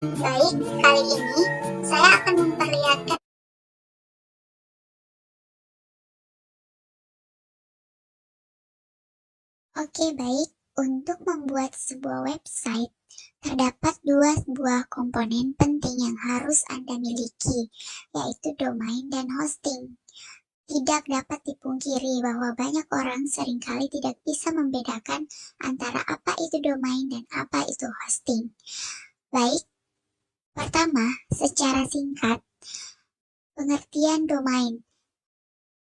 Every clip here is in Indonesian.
Baik, kali ini saya akan memperlihatkan. Oke, baik. Untuk membuat sebuah website, terdapat dua buah komponen penting yang harus Anda miliki, yaitu domain dan hosting. Tidak dapat dipungkiri bahwa banyak orang seringkali tidak bisa membedakan antara apa itu domain dan apa itu hosting. Baik, pertama, secara singkat, pengertian domain.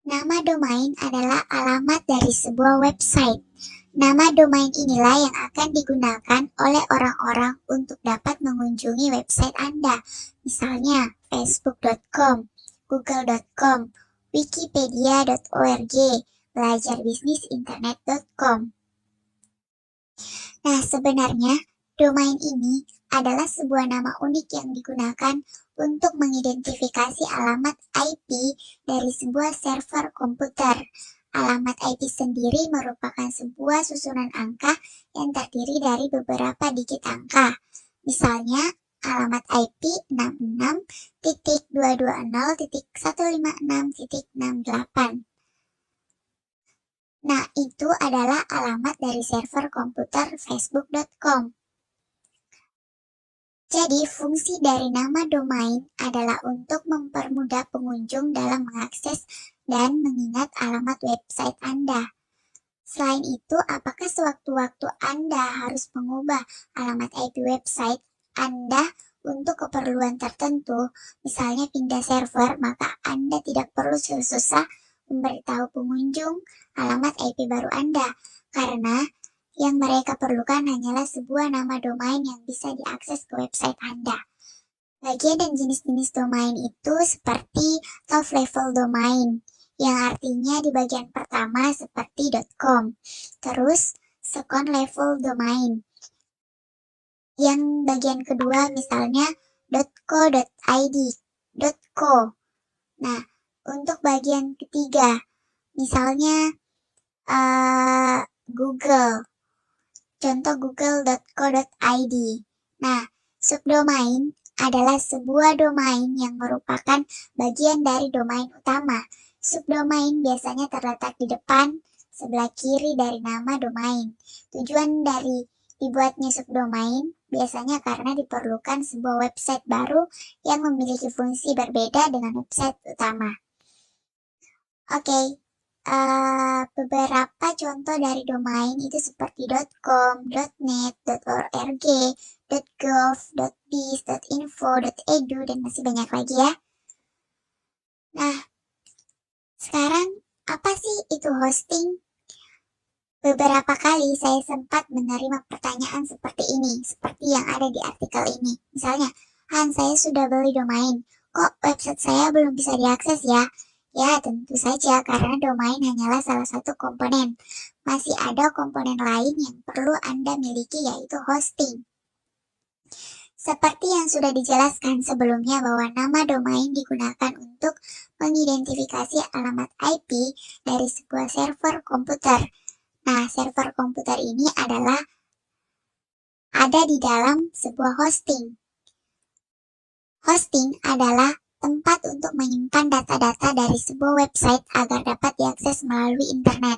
Nama domain adalah alamat dari sebuah website. Nama domain inilah yang akan digunakan oleh orang-orang untuk dapat mengunjungi website Anda. Misalnya facebook.com, google.com, wikipedia.org, belajarbisnisinternet.com. Nah, sebenarnya domain ini adalah sebuah nama unik yang digunakan untuk mengidentifikasi alamat IP dari sebuah server komputer. Alamat IP sendiri merupakan sebuah susunan angka yang terdiri dari beberapa digit angka. Misalnya, alamat IP 66.220.156.68. Nah, itu adalah alamat dari server komputer facebook.com. Jadi, fungsi dari nama domain adalah untuk mempermudah pengunjung dalam mengakses dan mengingat alamat website Anda. Selain itu, apakah sewaktu-waktu Anda harus mengubah alamat IP website Anda untuk keperluan tertentu, misalnya pindah server, maka Anda tidak perlu susah-susah memberitahu pengunjung alamat IP baru Anda, karena yang mereka perlukan hanyalah sebuah nama domain yang bisa diakses ke website Anda. Bagian dan jenis-jenis domain itu seperti top level domain, yang artinya di bagian pertama seperti .com. Terus second level domain, yang bagian kedua misalnya .co.id, .co. Nah, untuk bagian ketiga, misalnya Google, contoh google.co.id. Nah, subdomain adalah sebuah domain yang merupakan bagian dari domain utama. Subdomain biasanya terletak di depan, sebelah kiri dari nama domain. Tujuan dari dibuatnya subdomain biasanya karena diperlukan sebuah website baru yang memiliki fungsi berbeda dengan website utama. Oke, beberapa contoh dari domain itu seperti .com, .net, .org, .gov, .biz, .info, .edu, dan masih banyak lagi ya. Nah, sekarang apa sih itu hosting? Beberapa kali saya sempat menerima pertanyaan seperti ini, seperti yang ada di artikel ini. Misalnya, Han, saya sudah beli domain, kok website saya belum bisa diakses ya? Ya, tentu saja karena domain hanyalah salah satu komponen. Masih ada komponen lain yang perlu Anda miliki, yaitu hosting. Seperti yang sudah dijelaskan sebelumnya bahwa nama domain digunakan untuk mengidentifikasi alamat IP dari sebuah server komputer. Nah, server komputer ini adalah ada di dalam sebuah hosting. Hosting adalah tempat untuk menyimpan data-data dari sebuah website agar dapat diakses melalui internet.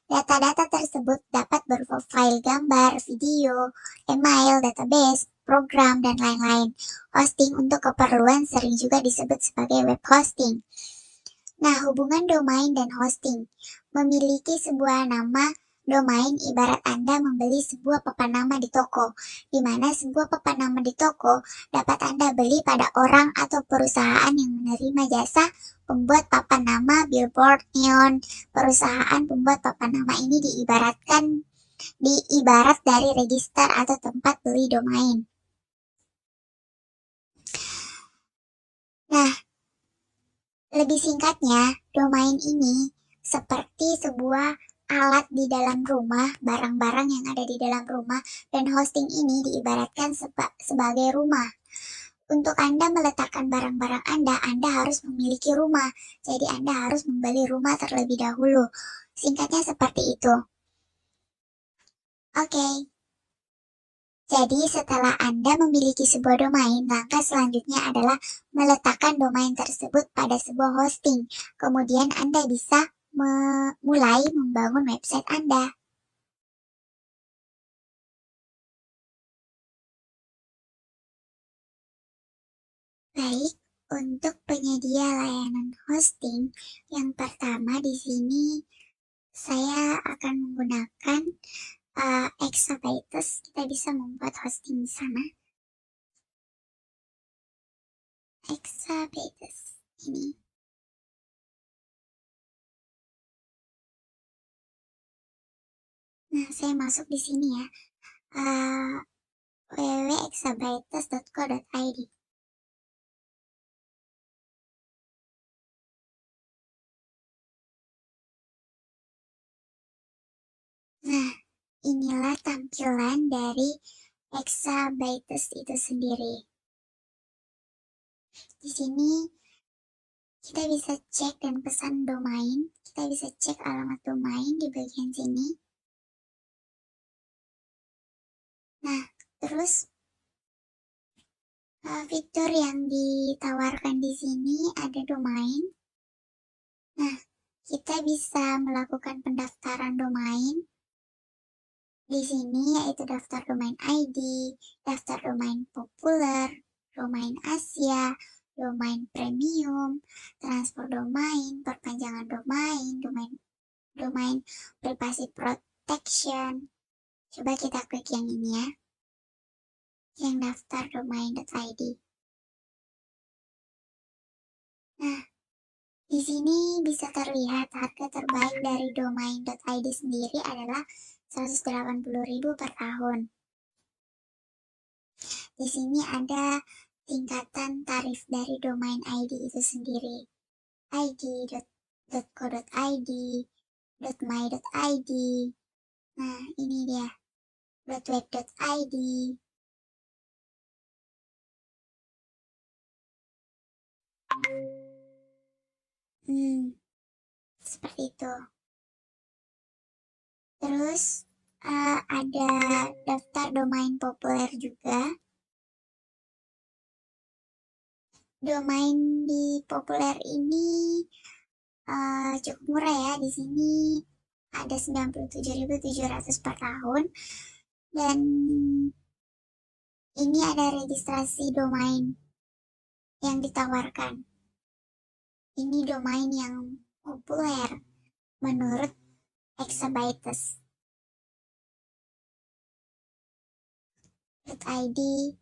Data-data tersebut dapat berupa file gambar, video, email, database, program, dan lain-lain. Hosting untuk keperluan sering juga disebut sebagai web hosting. Nah, hubungan domain dan hosting. Memiliki sebuah nama domain ibarat Anda membeli sebuah papan nama di toko, di mana sebuah papan nama di toko dapat Anda beli pada orang atau perusahaan yang menerima jasa pembuat papan nama, billboard, neon. Perusahaan pembuat papan nama ini diibarat dari register atau tempat beli domain. Nah, lebih singkatnya, domain ini seperti sebuah alat di dalam rumah, barang-barang yang ada di dalam rumah, dan hosting ini diibaratkan sebagai rumah. Untuk Anda meletakkan barang-barang Anda harus memiliki rumah. Jadi Anda harus membeli rumah terlebih dahulu. Singkatnya seperti itu. Oke. Jadi setelah Anda memiliki sebuah domain, langkah selanjutnya adalah meletakkan domain tersebut pada sebuah hosting. Kemudian Anda bisa mulai membangun website Anda. Baik, untuk penyedia layanan hosting, yang pertama di sini saya akan menggunakan Exabytes. Kita bisa membuat hosting di sana. Exabytes ini. Nah, saya masuk di sini ya. www.exabytes.co.id. Nah, inilah tampilan dari Exabytes itu sendiri. Di sini kita bisa cek dan pesan domain. Kita bisa cek alamat domain di bagian sini. Nah, terus fitur yang ditawarkan di sini ada domain. Nah, kita bisa melakukan pendaftaran domain di sini, yaitu daftar domain ID, daftar domain populer, domain Asia, domain premium, transfer domain, perpanjangan domain privasi protection. Coba kita klik yang ini ya, yang daftar domain.id. Nah, di sini bisa terlihat harga terbaik dari domain.id sendiri adalah 180.000 per tahun. Di sini ada tingkatan tarif dari domain ID itu sendiri. id.co.id, .my.id. Nah, ini dia. .web.id. Seperti itu. Terus ada daftar domain populer juga. Domain di populer ini cukup murah ya. Di sini ada 97.700 per tahun. Dan ini ada registrasi domain yang ditawarkan. Ini domain yang populer menurut Exabytes. .id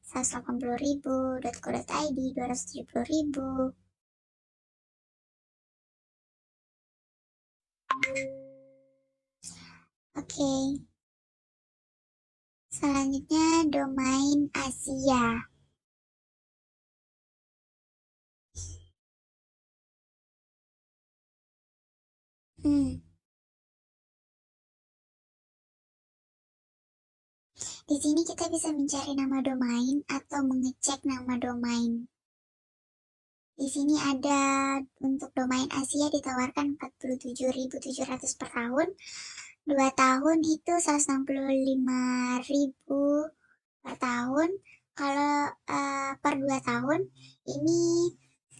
180.000, .co.id 270.000. Oke. Selanjutnya domain Asia. Di sini kita bisa mencari nama domain atau mengecek nama domain. Di sini ada untuk domain Asia ditawarkan 47.700 per tahun. 2 tahun itu 165.000 per tahun. Kalau per 2 tahun ini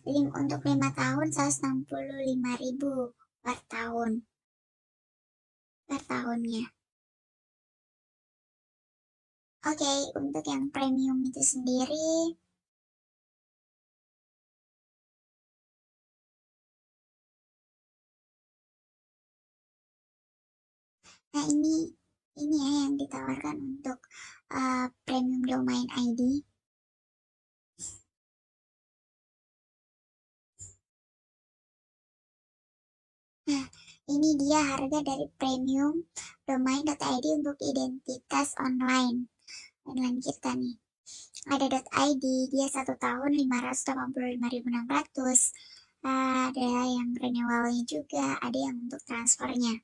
untuk 5 tahun 165.000 per tahun. Per tahunnya. Oke, untuk yang premium itu sendiri nah ini ya yang ditawarkan untuk premium domain ID. Nah, ini dia harga dari premium domain.id untuk identitas online kita nih. Ada .id, dia 1 tahun 585.600. Ada yang renewalnya juga, ada yang untuk transfernya.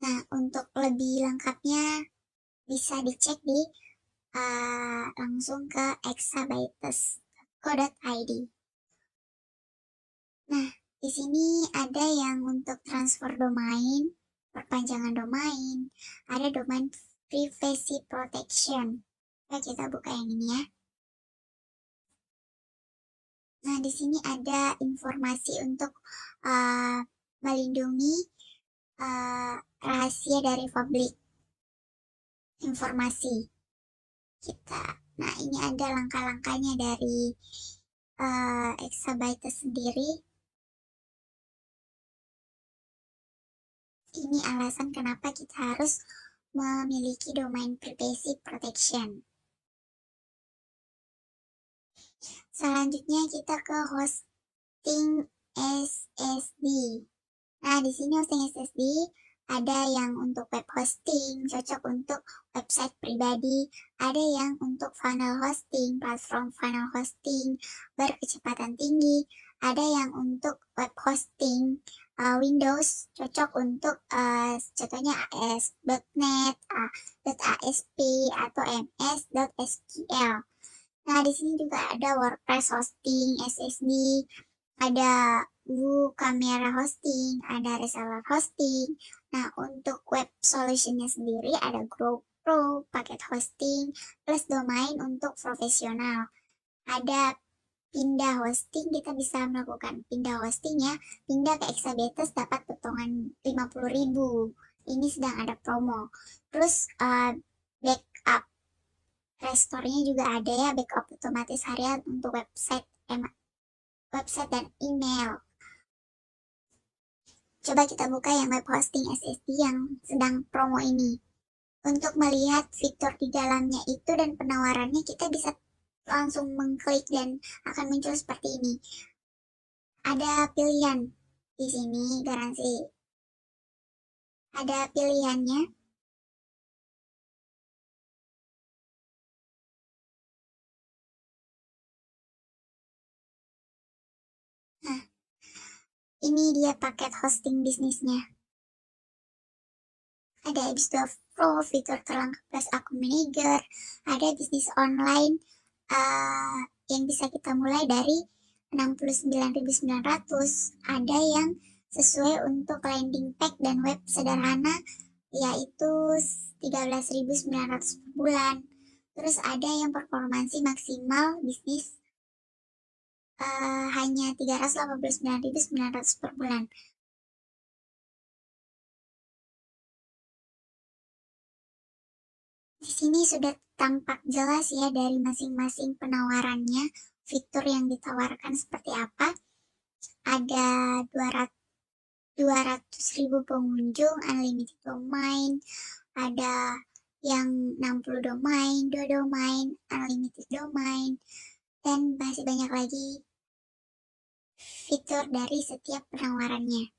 Nah, untuk lebih lengkapnya bisa dicek di langsung ke exabytes.co.id. Nah, di sini ada yang untuk transfer domain. perpanjangan domain, ada domain privacy protection. Nah, kita buka yang ini ya. Nah, di sini ada informasi untuk melindungi rahasia dari publik informasi kita. Nah, ini ada langkah-langkahnya dari Exabytes sendiri. Ini alasan kenapa kita harus memiliki domain privacy protection. Selanjutnya kita ke hosting SSD. Nah, di sini hosting SSD ada yang untuk web hosting, cocok untuk website pribadi, ada yang untuk funnel hosting, platform funnel hosting, berkecepatan tinggi, ada yang untuk web hosting, Windows, cocok untuk contohnya AS.NET, .ASP, atau MS.SQL. Nah, di sini juga ada WordPress hosting, SSD, ada WooCommerce hosting, ada reseller hosting. Nah, untuk web solutionnya sendiri ada GrowPro, paket hosting, plus domain untuk profesional. Ada pindah hosting, kita bisa melakukan pindah hosting ya. Pindah ke Exabytes dapat potongan 50.000. Ini sedang ada promo. Terus backup restore-nya juga ada ya, backup otomatis harian untuk website dan email. Coba kita buka yang web hosting SSD yang sedang promo ini. Untuk melihat fitur di dalamnya itu dan penawarannya, kita bisa langsung mengklik dan akan muncul seperti ini. Ada pilihan di sini, garansi. Ada pilihannya. Nah, ini dia paket hosting bisnisnya. Ada Ebis12 Pro, fitur terlengkap plus akun manager, ada bisnis online yang bisa kita mulai dari 69.900, ada yang sesuai untuk landing page dan web sederhana yaitu 13.900 per bulan. Terus ada yang performansi maksimal bisnis hanya 389.900 per bulan. Di sini sudah tampak jelas ya dari masing-masing penawarannya, fitur yang ditawarkan seperti apa. Ada 200.000 pengunjung, unlimited domain, ada yang 60 domain, 2 domain, unlimited domain, dan masih banyak lagi fitur dari setiap penawarannya.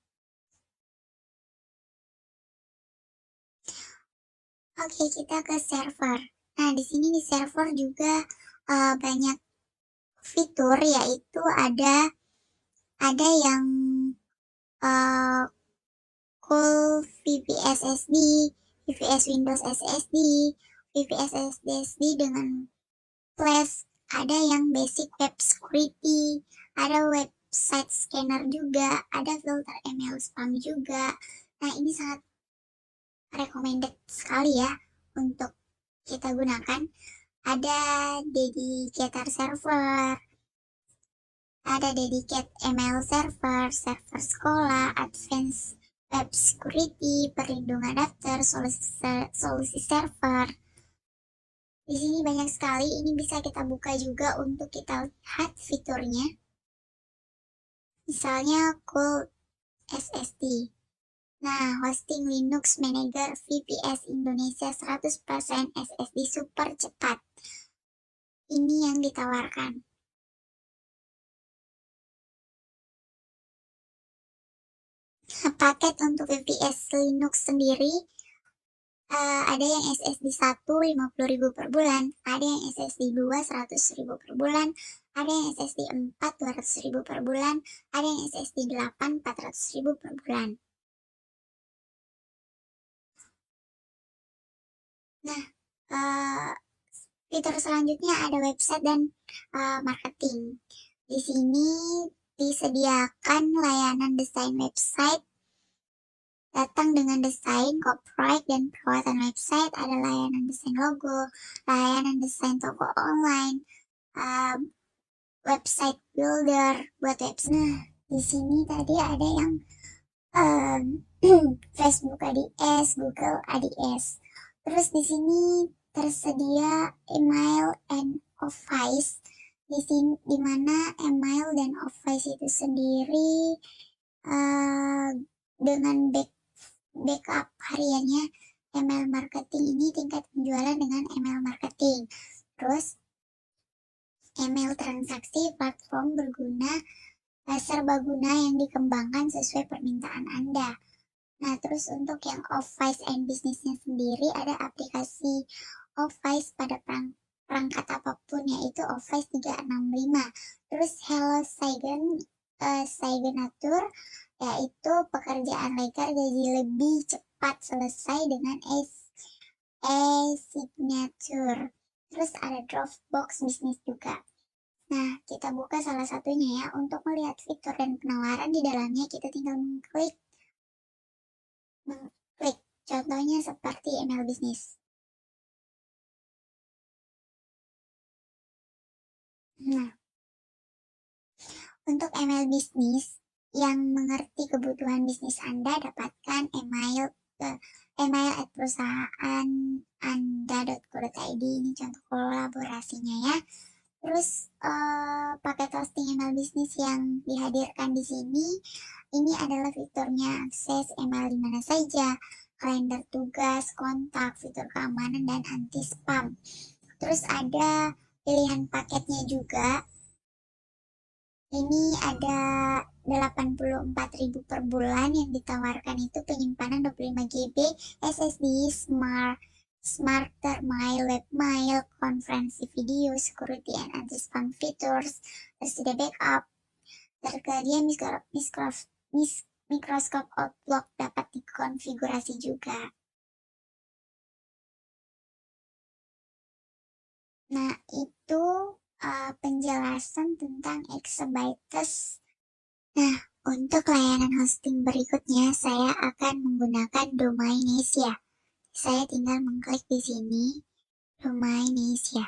Oke, kita ke server. Nah, di sini di server juga banyak fitur, yaitu ada yang cool VPS SSD, VPS Windows SSD, VPS SSD dengan flash, ada yang basic web security, ada website scanner juga, ada filter email spam juga. Nah, ini sangat recommended sekali ya untuk kita gunakan. Ada dedicated server, ada dedicated email server, server sekolah, advanced web security, perlindungan daftar, solusi server. Di sini banyak sekali, ini bisa kita buka juga untuk kita lihat fiturnya. Misalnya cool SSD. Nah, hosting Linux Manager VPS Indonesia 100% SSD super cepat. Ini yang ditawarkan. Paket untuk VPS Linux sendiri ada yang SSD 1 50.000 per bulan, ada yang SSD 2 100.000 per bulan, ada yang SSD 4 200.000 per bulan, ada yang SSD 8 400.000 per bulan. Nah, fitur selanjutnya ada website dan marketing. Di sini disediakan layanan desain website, Datang dengan desain, copyright, dan perawatan website, ada layanan desain logo, layanan desain toko online, website builder buat website. Nah, di sini tadi ada yang Facebook ADS, Google ADS. Terus di sini tersedia email and Office. Di sini dimana email dan Office itu sendiri dengan backup hariannya email marketing ini tingkat penjualan dengan email marketing. Terus email transaksi platform berguna serbaguna yang dikembangkan sesuai permintaan Anda. Nah, terus untuk yang Office and Business-nya sendiri ada aplikasi Office pada perangkat apapun, yaitu Office 365. Terus Hello Signature, yaitu pekerjaan legal gaji lebih cepat selesai dengan e-signature. Terus ada Dropbox Business juga. Nah, kita buka salah satunya ya. Untuk melihat fitur dan penawaran di dalamnya, kita tinggal mengklik. Contohnya seperti email bisnis. Nah, untuk email bisnis yang mengerti kebutuhan bisnis Anda, dapatkan email@perusahaananda.co.id. Ini contoh kolaborasinya ya. Terus paket hosting email bisnis yang dihadirkan di sini, ini adalah fiturnya akses email di mana saja, kalender tugas, kontak, fitur keamanan, dan anti spam. Terus ada pilihan paketnya juga. Ini ada 84.000 per bulan yang ditawarkan, itu penyimpanan 25 GB, SSD, Smarter Mail, Web Mail, konferensi video, security and anti-spam features, tersedia backup, tersedia Microsoft Outlook dapat dikonfigurasi juga. Nah, itu penjelasan tentang Exabytes. Nah, untuk layanan hosting berikutnya, saya akan menggunakan Domainesia. Saya tinggal mengklik di sini, Domainesia.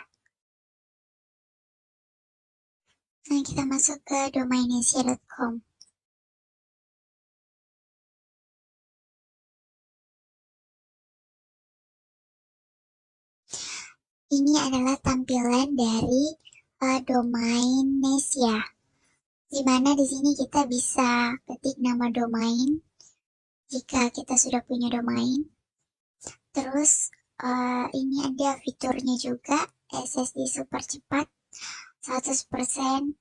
Nah, kita masuk ke domainesia.com. Ini adalah tampilan dari Domainesia, di mana di sini kita bisa ketik nama domain jika kita sudah punya domain. Terus ini ada fiturnya juga, SSD super cepat, 100%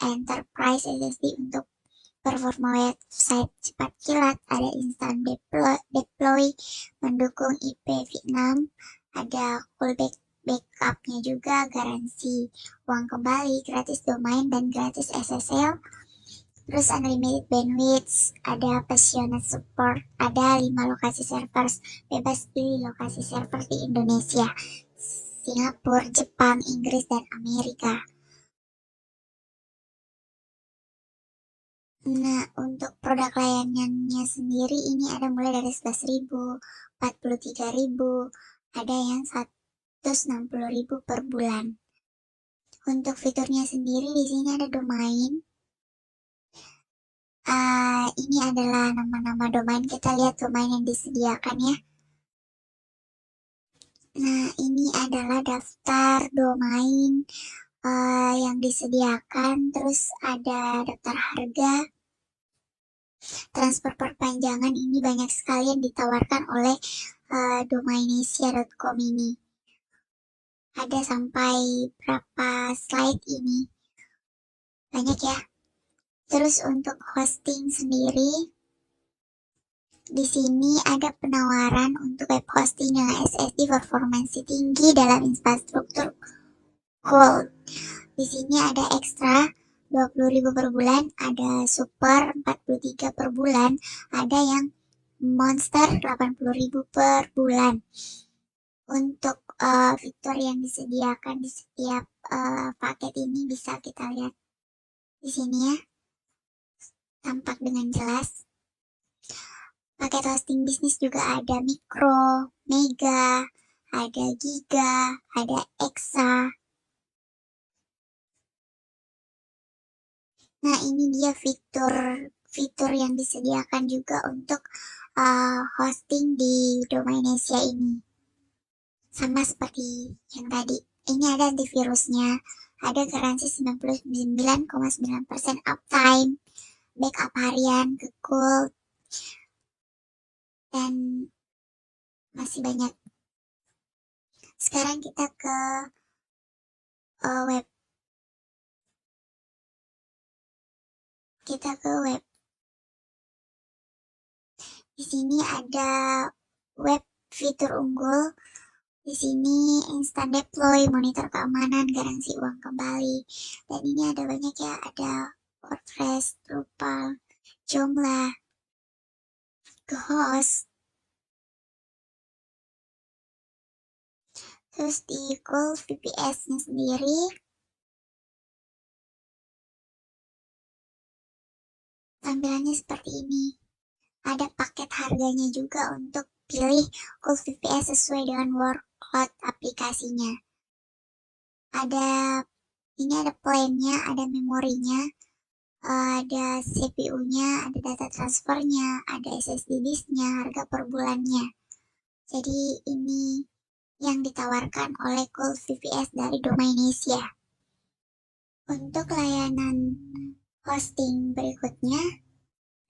enterprise SSD untuk performa website cepat kilat, ada instant deploy, mendukung IPv6, ada callback backupnya juga, garansi uang kembali, gratis domain dan gratis SSL, terus unlimited bandwidth, ada passionate support, ada 5 lokasi servers, bebas pilih lokasi server di Indonesia, Singapura, Jepang, Inggris, dan Amerika. Nah, untuk produk layanannya sendiri ini ada mulai dari 11.000, 43.000, ada yang 160.000 per bulan. Untuk fiturnya sendiri di sini ada domain. Ini adalah nama-nama domain. Kita lihat domain yang disediakan ya. Nah, ini adalah daftar domain yang disediakan. Terus ada daftar harga. Transfer perpanjangan ini banyak sekali yang ditawarkan oleh domainesia.com ini. Ada sampai berapa slide ini? Banyak ya. Terus untuk hosting sendiri, di sini ada penawaran untuk web hosting dengan SSD performance tinggi dalam infrastruktur cloud. Di sini ada ekstra 20.000 per bulan, ada super 43 per bulan, ada yang monster 80.000 per bulan. Untuk fitur yang disediakan di setiap paket ini bisa kita lihat di sini ya, tampak dengan jelas. Paket hosting bisnis juga ada mikro, mega, ada giga, ada exa. Nah, ini dia fitur yang disediakan juga untuk hosting di Domainesia ini. Sama seperti yang tadi. Ini ada antivirusnya, ada garansi 99,9% uptime, backup harian, Google, dan masih banyak. Sekarang kita ke web. Di sini ada web fitur unggul. Di sini instant deploy, monitor keamanan, garansi uang kembali. Dan ini ada banyak ya, ada WordPress, Drupal, Joomla, Ghost. Terus di Gulf VPS-nya sendiri, tampilannya seperti ini. Ada paket harganya juga untuk pilih Gulf VPS sesuai dengan workload aplikasinya. Ini ada plan-nya, ada memorinya, ada CPU-nya, ada data transfernya, ada SSD disk-nya, harga per bulannya. Jadi ini yang ditawarkan oleh Gulf VPS dari Domainesia. Untuk layanan hosting berikutnya,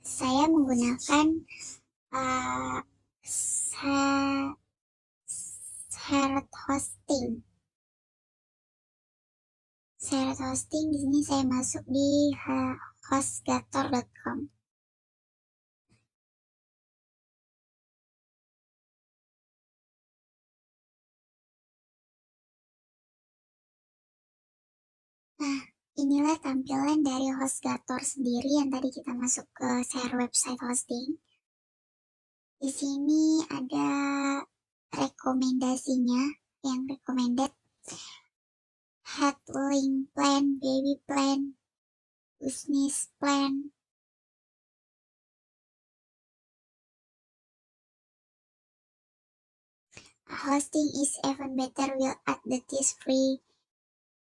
saya menggunakan shared hosting. Shared hosting di sini saya masuk di hostgator.com. Nah, inilah tampilan dari HostGator sendiri yang tadi kita masuk ke share website hosting. Di sini ada rekomendasinya, yang recommended, headlink plan, baby plan, business plan. Hosting is even better will add these free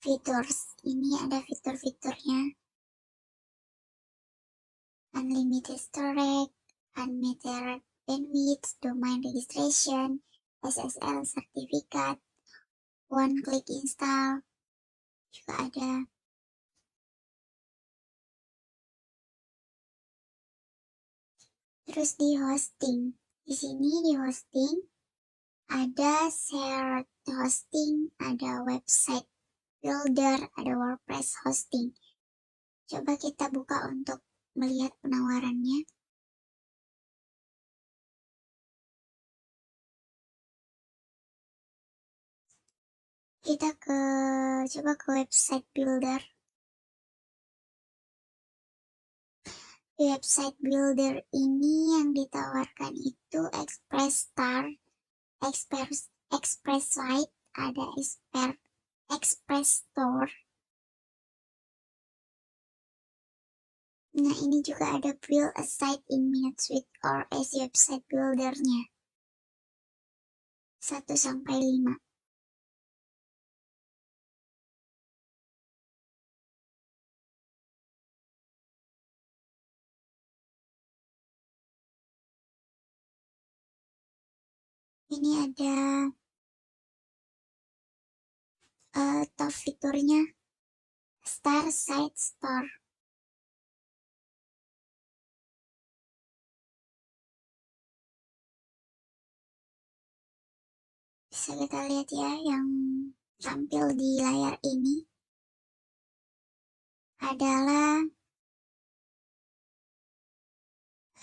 features. Ini ada fitur-fiturnya. Unlimited storage, unmetered bandwidth, domain registration, SSL certificate, one-click install juga ada. Terus di hosting, di sini di hosting ada shared hosting, ada website builder, ada WordPress hosting. Coba kita buka untuk melihat penawarannya. Kita coba ke website builder. Di website builder ini yang ditawarkan itu ExpressStar, ExpressSite, ada Express Store. Nah, ini juga ada build a site in minutes with or as website buildernya. 1-5. Ini ada top fiturnya, Star Site Store. Bisa kita lihat ya yang tampil di layar ini adalah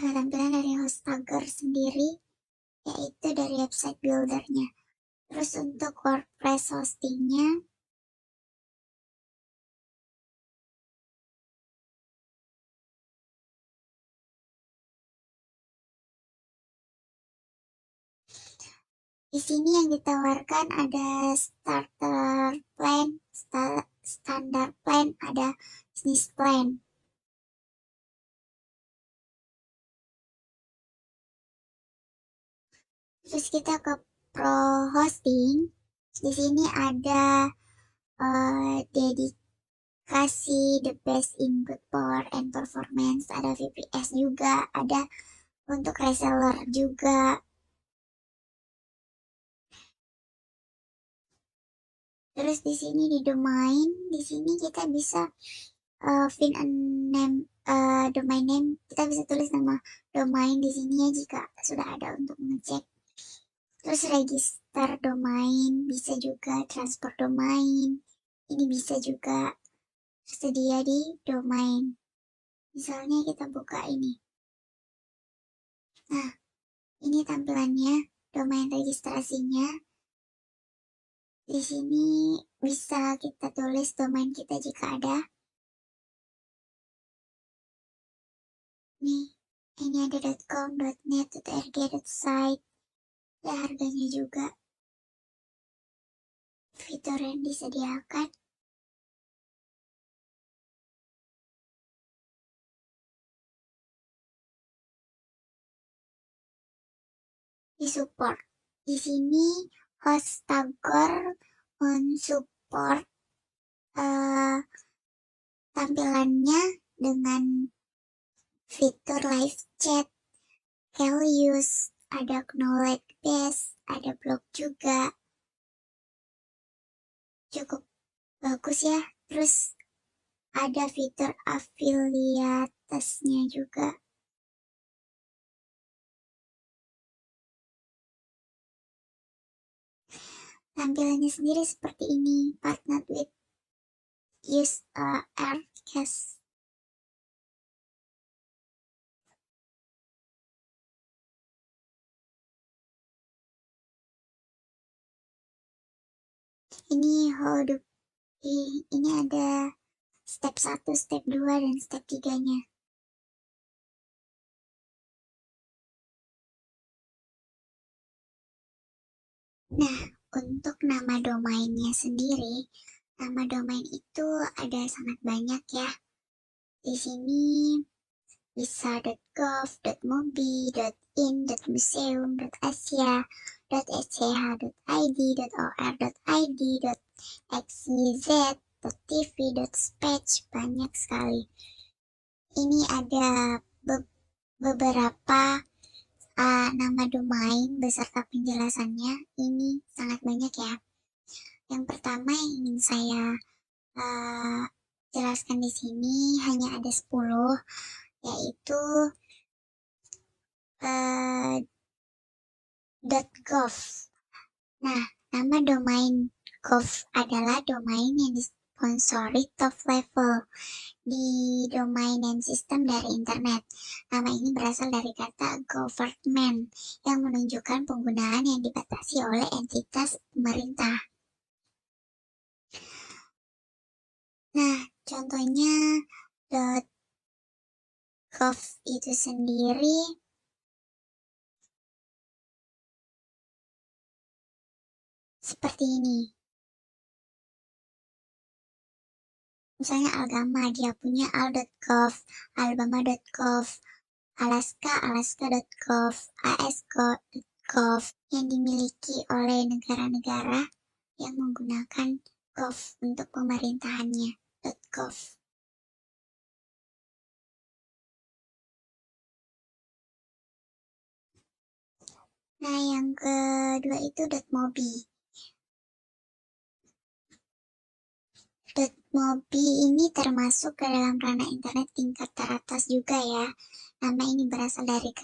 tampilan dari HostTagger sendiri, yaitu dari website buildernya. Terus untuk WordPress hostingnya, di sini yang ditawarkan ada starter plan, standard plan, ada business plan. kita ke Pro Hosting. Di sini ada dedikasi the best input power and performance, ada VPS juga, ada untuk reseller juga. Terus di sini di domain, di sini kita bisa domain name, kita bisa tulis nama domain di sini ya jika sudah ada untuk mengecek. Terus register domain, bisa juga transport domain, ini bisa juga tersedia di domain. Misalnya kita buka ini. Nah, ini tampilannya, domain registrasinya. Di sini bisa kita tulis domain kita jika ada. Nih, ini ada .com, .net, .rg, .site. Ya, harganya juga. Fitur yang disediakan. Di support. Di sini Hostagor mensupport tampilannya dengan fitur live chat, Helios, ada knowledge base, ada blog juga. Cukup bagus ya. Terus ada fitur affiliatesnya juga. Tampilannya sendiri seperti ini, partnered with use Aircast. Ini ini ada step 1, step 2, dan step 3-nya. Nah, untuk nama domainnya sendiri, nama domain itu ada sangat banyak ya. Di sini bisa .gov, .mobi, .in, .museum, .asia, .ech.id, .or.id, .xyz, .tv, .spatch, banyak sekali. Ini ada beberapa nama domain beserta penjelasannya. Ini sangat banyak ya. Yang pertama yang ingin saya jelaskan di sini hanya ada 10, yaitu .gov. Nah, nama domain gov adalah domain yang disponsori top level di domain name system dari internet. Nama ini berasal dari kata government yang menunjukkan penggunaan yang dibatasi oleh entitas pemerintah. Nah, contohnya .gov itu sendiri seperti ini. Misalnya Algama, dia punya al.gov, alabama.gov, Alaska, alaska.gov, ask.gov, yang dimiliki oleh negara-negara yang menggunakan gov untuk pemerintahannya, .gov. Nah, yang kedua itu .mobi. .mobi ini termasuk ke dalam ranah internet tingkat teratas juga ya. Nama ini berasal dari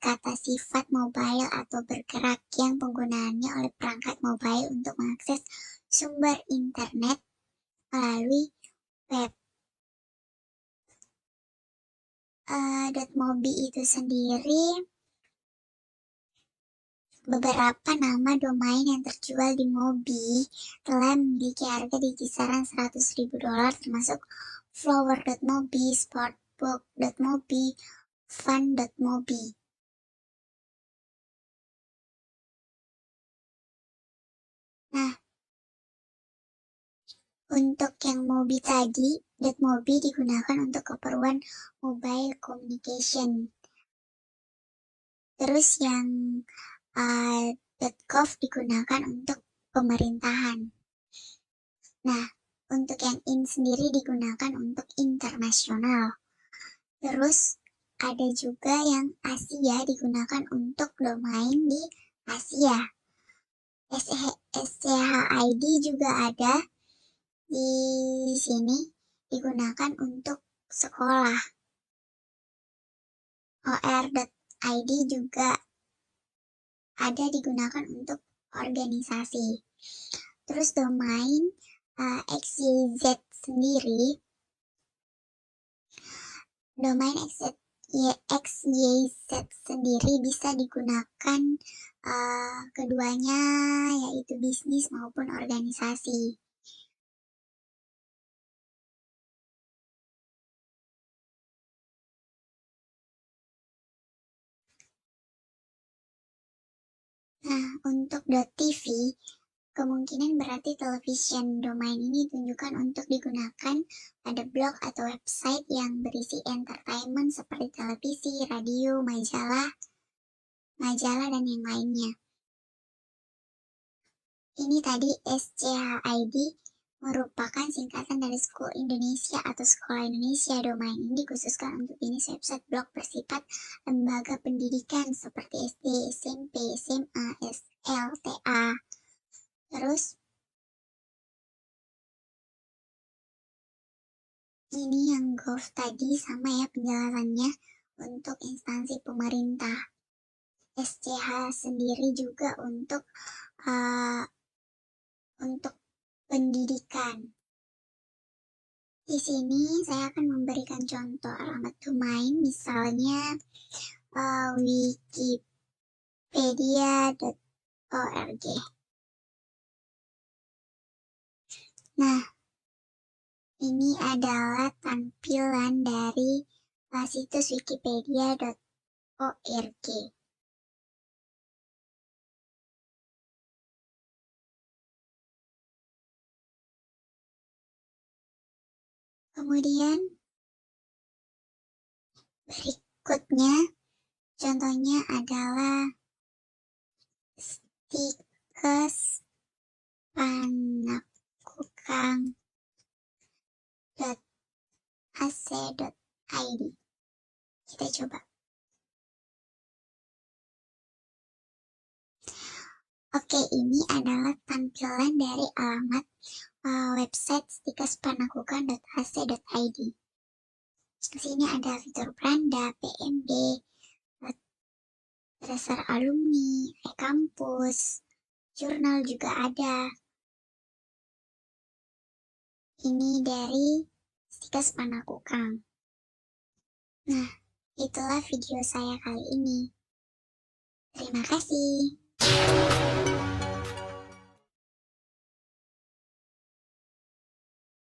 kata sifat mobile atau bergerak yang penggunaannya oleh perangkat mobile untuk mengakses sumber internet melalui web. .mobi itu sendiri beberapa nama domain yang terjual di Mobi telah memiliki harga di kisaran $100.000 termasuk flower.mobi, sportbook.mobi, fun.mobi. Nah, untuk yang Mobi tadi, .mobi digunakan untuk keperluan mobile communication. Terus yang .gov digunakan untuk pemerintahan. Nah, untuk yang in sendiri digunakan untuk internasional. Terus ada juga yang Asia digunakan untuk domain di Asia. SCHID juga ada di sini digunakan untuk sekolah. OR.id juga ada digunakan untuk organisasi. Terus domain XYZ sendiri, domain XYZ sendiri bisa digunakan keduanya, yaitu bisnis maupun organisasi. Nah, untuk .tv, kemungkinan berarti television. Domain ini ditunjukkan untuk digunakan pada blog atau website yang berisi entertainment seperti televisi, radio, majalah, dan yang lainnya. Ini tadi SCHID merupakan singkatan dari School Indonesia atau Sekolah Indonesia. Domain ini dikhususkan untuk jenis website blog bersifat lembaga pendidikan seperti SD, SMP, SMA, SLTA. Terus ini yang Gov tadi sama ya penjelasannya untuk instansi pemerintah. SCH sendiri juga untuk pendidikan. Di sini saya akan memberikan contoh alamat domain, misalnya wikipedia.org. Nah, ini adalah tampilan dari situs wikipedia.org. Kemudian berikutnya contohnya adalah stikes.panakukang.ac.id. Kita coba. Oke, ini adalah tampilan dari alamat website stikespanakukang.ac.id. Di sini ada fitur beranda, PMB, dasar alumni, e-kampus, jurnal juga ada. Ini dari Stikes Panakukang. Nah, itulah video saya kali ini. Terima kasih.